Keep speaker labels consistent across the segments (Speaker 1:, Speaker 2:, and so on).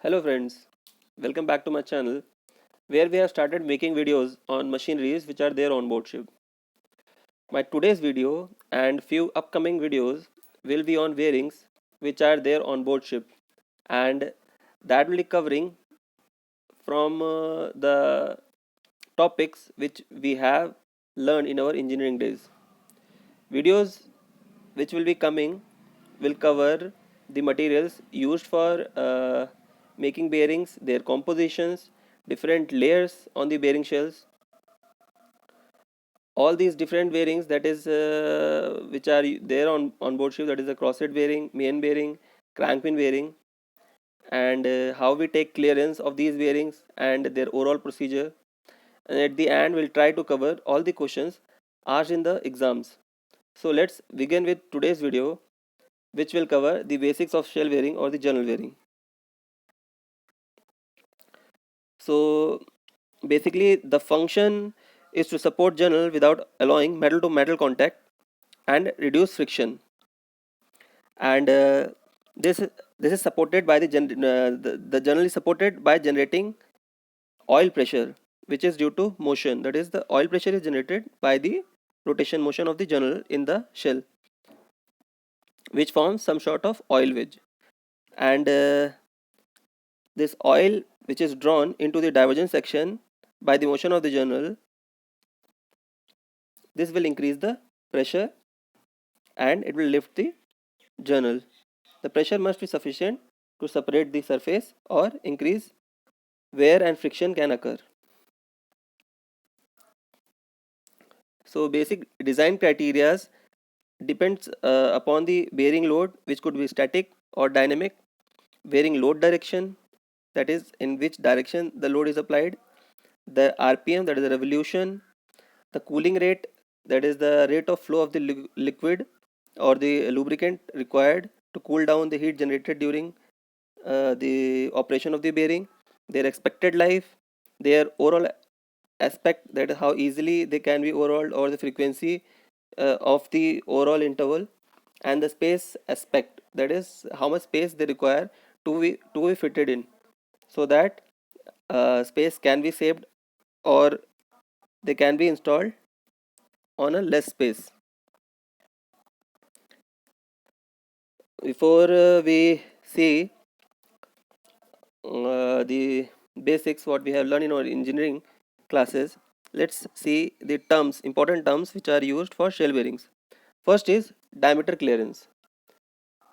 Speaker 1: Hello friends, welcome back to my channel where we have started making videos on machineries which are there on board ship. My today's video and few upcoming videos will be on bearings which are there on board ship, and that will be covering from the topics which we have learned in our engineering days. Videos which will be coming will cover the materials used for making bearings, their compositions, different layers on the bearing shells, all these different bearings that is which are there on board ship, that is the crosshead bearing, main bearing, crank pin bearing, and how we take clearance of these bearings and their overall procedure. And at the end we'll try to cover all the questions asked in the exams. So let's begin with today's video, which will cover the basics of shell bearing or the journal bearing. So basically the function is to support journal without allowing metal to metal contact and reduce friction. And this this is supported by the journal is supported by generating oil pressure, which is due to motion. That is, the oil pressure is generated by the rotation motion of the journal in the shell, which forms some sort of oil wedge. And this oil, which is drawn into the divergence section by the motion of the journal, this will increase the pressure and it will lift the journal. The pressure must be sufficient to separate the surface or increase wear and friction can occur. So basic design criteria depends upon the bearing load, which could be static or dynamic, bearing load direction, that is in which direction the load is applied, the RPM, that is the revolution, the cooling rate, that is the rate of flow of the liquid or the lubricant required to cool down the heat generated during the operation of the bearing, their expected life, their overall aspect, that is how easily they can be overhauled, or the frequency of the overall interval, and the space aspect, that is how much space they require to be fitted in, so that space can be saved or they can be installed on a less space. Before we see the basics what we have learned in our engineering classes, let's see the terms, important terms which are used for shell bearings. First is diameter clearance.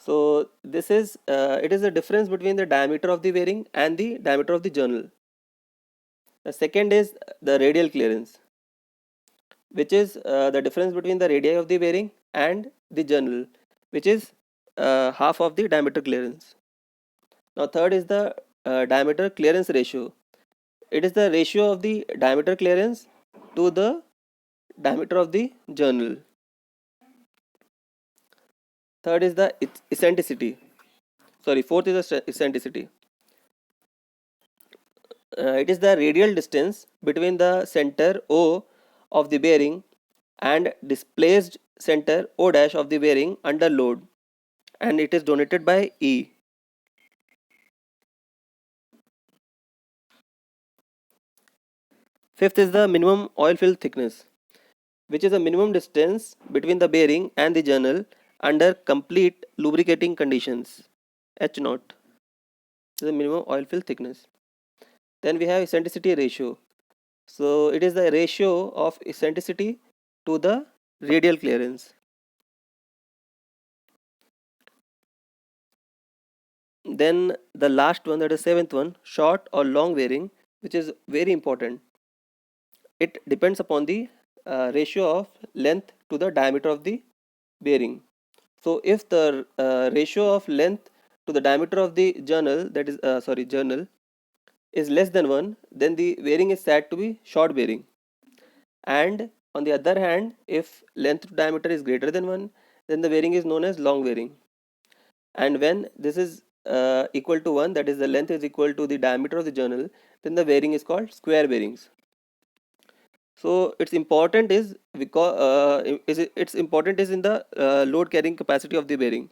Speaker 1: So this is it is the difference between the diameter of the bearing and the diameter of the journal. The second is the radial clearance, which is the difference between the radii of the bearing and the journal, which is half of the diameter clearance. Now third is the diameter clearance ratio. It is the ratio of the diameter clearance to the diameter of the journal. Third is the eccentricity. Sorry, fourth is the eccentricity. It is the radial distance between the center O of the bearing and displaced center O dash of the bearing under load, and it is denoted by E. Fifth is the minimum oil fill thickness, which is the minimum distance between the bearing and the journal under complete lubricating conditions. H naught is the minimum oil fill thickness. Then we have eccentricity ratio. So it is the ratio of eccentricity to the radial clearance. Then the last one, that is seventh one, short or long bearing, which is very important. It depends upon the ratio of length to the diameter of the bearing. So if the ratio of length to the diameter of the journal, that is journal, is less than 1, then the bearing is said to be short bearing. And on the other hand, if length to diameter is greater than 1, then the bearing is known as long bearing. And when this is equal to 1, that is the length is equal to the diameter of the journal, then the bearing is called square bearings. So its important is because its important is in the load carrying capacity of the bearing.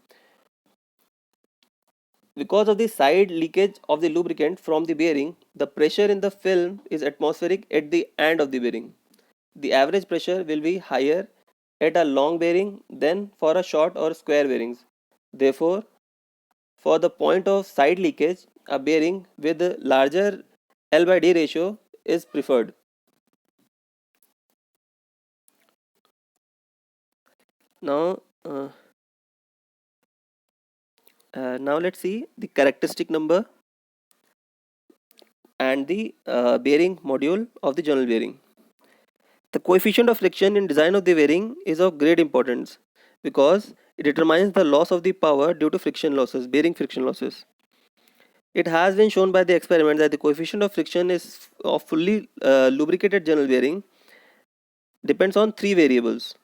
Speaker 1: Because of the side leakage of the lubricant from the bearing, the pressure in the film is atmospheric at the end of the bearing. The average pressure will be higher at a long bearing than for a short or square bearings. Therefore, for the point of side leakage, a bearing with a larger L by D ratio is preferred. Now, now let's see the characteristic number and the bearing module of the journal bearing. The coefficient of friction in design of the bearing is of great importance because it determines the loss of the power due to friction losses, bearing friction losses. It has been shown by the experiment that the coefficient of friction is of fully lubricated journal bearing depends on three variables.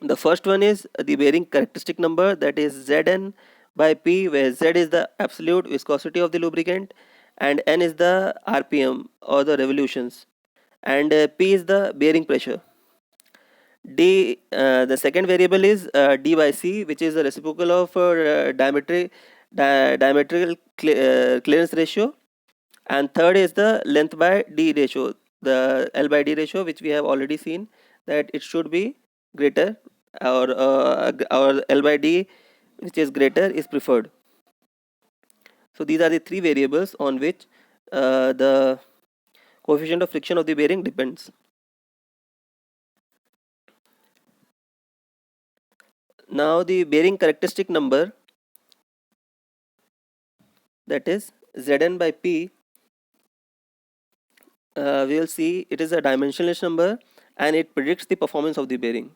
Speaker 1: The first one is the bearing characteristic number, that is Zn by P, where Z is the absolute viscosity of the lubricant and N is the RPM or the revolutions, and P is the bearing pressure. The second variable is d by c, which is the reciprocal of diametrical clearance ratio, and third is the length by d ratio, the L by D ratio, which we have already seen that it should be greater, or L by D which is greater is preferred. So these are the three variables on which the coefficient of friction of the bearing depends. Now the bearing characteristic number, that is Zn by P, we will see it is a dimensionless number and it predicts the performance of the bearing.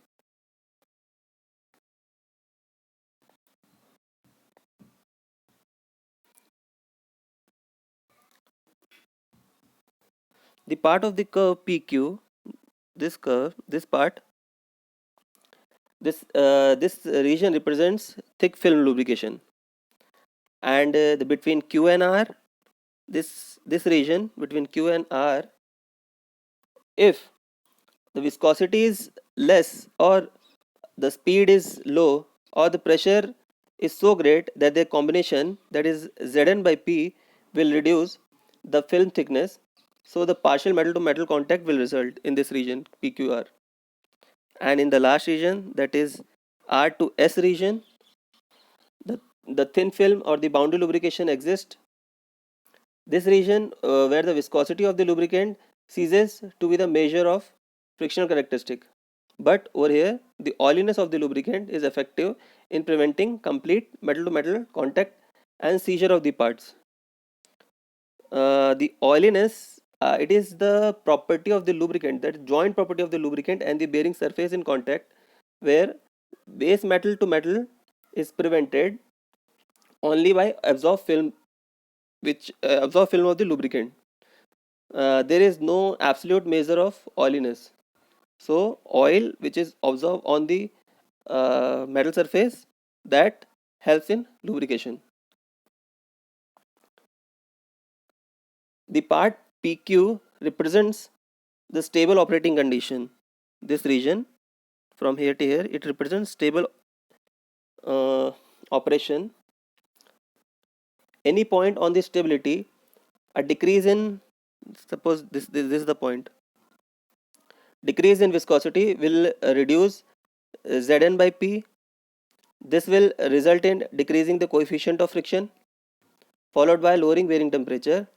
Speaker 1: The part of the curve PQ, this curve, this part, this region represents thick film lubrication, and the between Q and R, this region between Q and R, if the viscosity is less or the speed is low or the pressure is so great that the combination, that is Zn by P, will reduce the film thickness, so the partial metal to metal contact will result in this region PQR. And in the last region, that is R to S region, the thin film or the boundary lubrication exists. This region where the viscosity of the lubricant ceases to be the measure of frictional characteristic, but over here the oiliness of the lubricant is effective in preventing complete metal to metal contact and seizure of the parts. The oiliness, it is the property of the lubricant, that is joint property of the lubricant and the bearing surface in contact, where base metal to metal is prevented only by absorb film, which absorb film of the lubricant. There is no absolute measure of oiliness, so oil which is absorbed on the metal surface, that helps in lubrication. The part PQ represents the stable operating condition. This region from here to here, it represents stable uh, operation. Any point on the stability, a decrease in, suppose this is the point, decrease in viscosity will reduce Zn by P. This will result in decreasing the coefficient of friction, followed by lowering bearing temperature,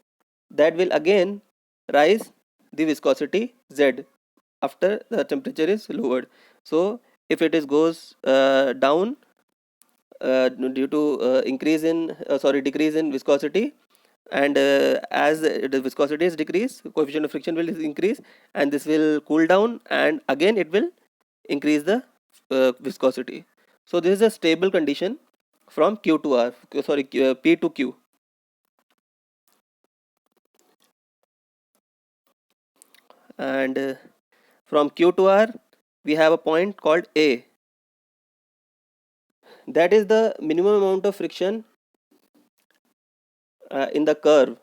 Speaker 1: that will again rise the viscosity Z after the temperature is lowered. So if it is goes down due to increase in decrease in viscosity, and as the viscosity is decreased, coefficient of friction will increase, and this will cool down, and again it will increase the viscosity. So this is a stable condition from Q to R, P to Q. And from Q to R we have a point called A, that is the minimum amount of friction in the curve.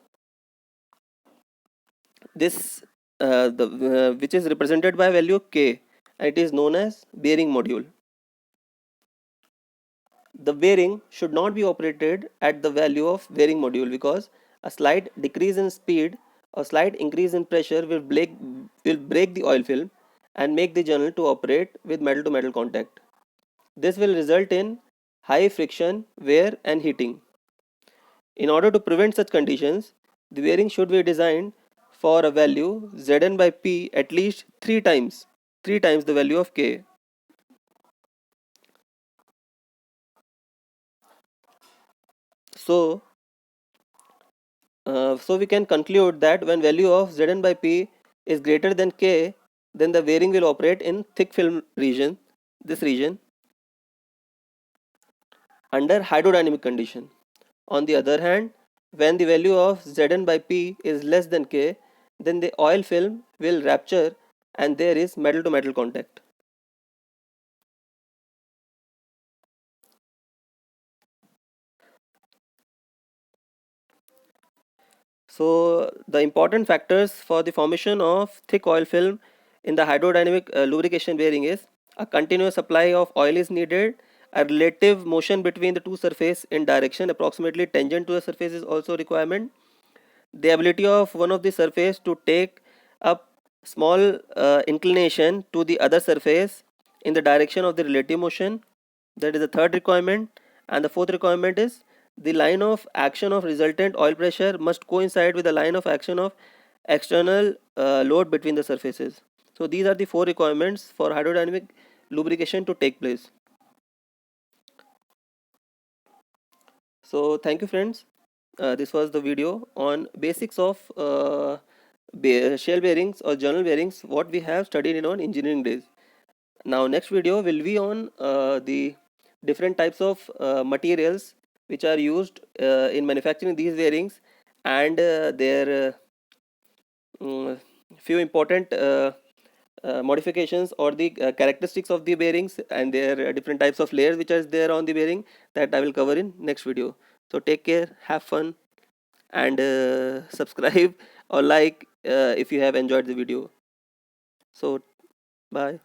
Speaker 1: This the which is represented by value K, and it is known as bearing module. The bearing should not be operated at the value of bearing module, because a slight decrease in speed or slight increase in pressure will break the oil film and make the journal to operate with metal to metal contact. This will result in high friction, wear and heating. In order to prevent such conditions, the bearing should be designed for a value Zn by P at least 3 times the value of K. So, so we can conclude that when value of Zn by P is greater than K, then the bearing will operate in thick film region, this region, under hydrodynamic condition. On the other hand, when the value of Zn by P is less than K, then the oil film will rupture and there is metal to metal contact. So the important factors for the formation of thick oil film in the hydrodynamic lubrication bearing is: a continuous supply of oil is needed, a relative motion between the two surfaces in direction approximately tangent to the surface is also requirement, the ability of one of the surface to take up small inclination to the other surface in the direction of the relative motion, that is the third requirement. And the fourth requirement is the line of action of resultant oil pressure must coincide with the line of action of external load between the surfaces. So these are the four requirements for hydrodynamic lubrication to take place. So thank you friends. This was the video on basics of shell bearings or journal bearings, what we have studied in our engineering days. Now next video will be on the different types of materials which are used in manufacturing these bearings, and their mm, few important modifications or the characteristics of the bearings and their different types of layers which are there on the bearing, that I will cover in next video. So take care, have fun, and subscribe or like if you have enjoyed the video. So bye.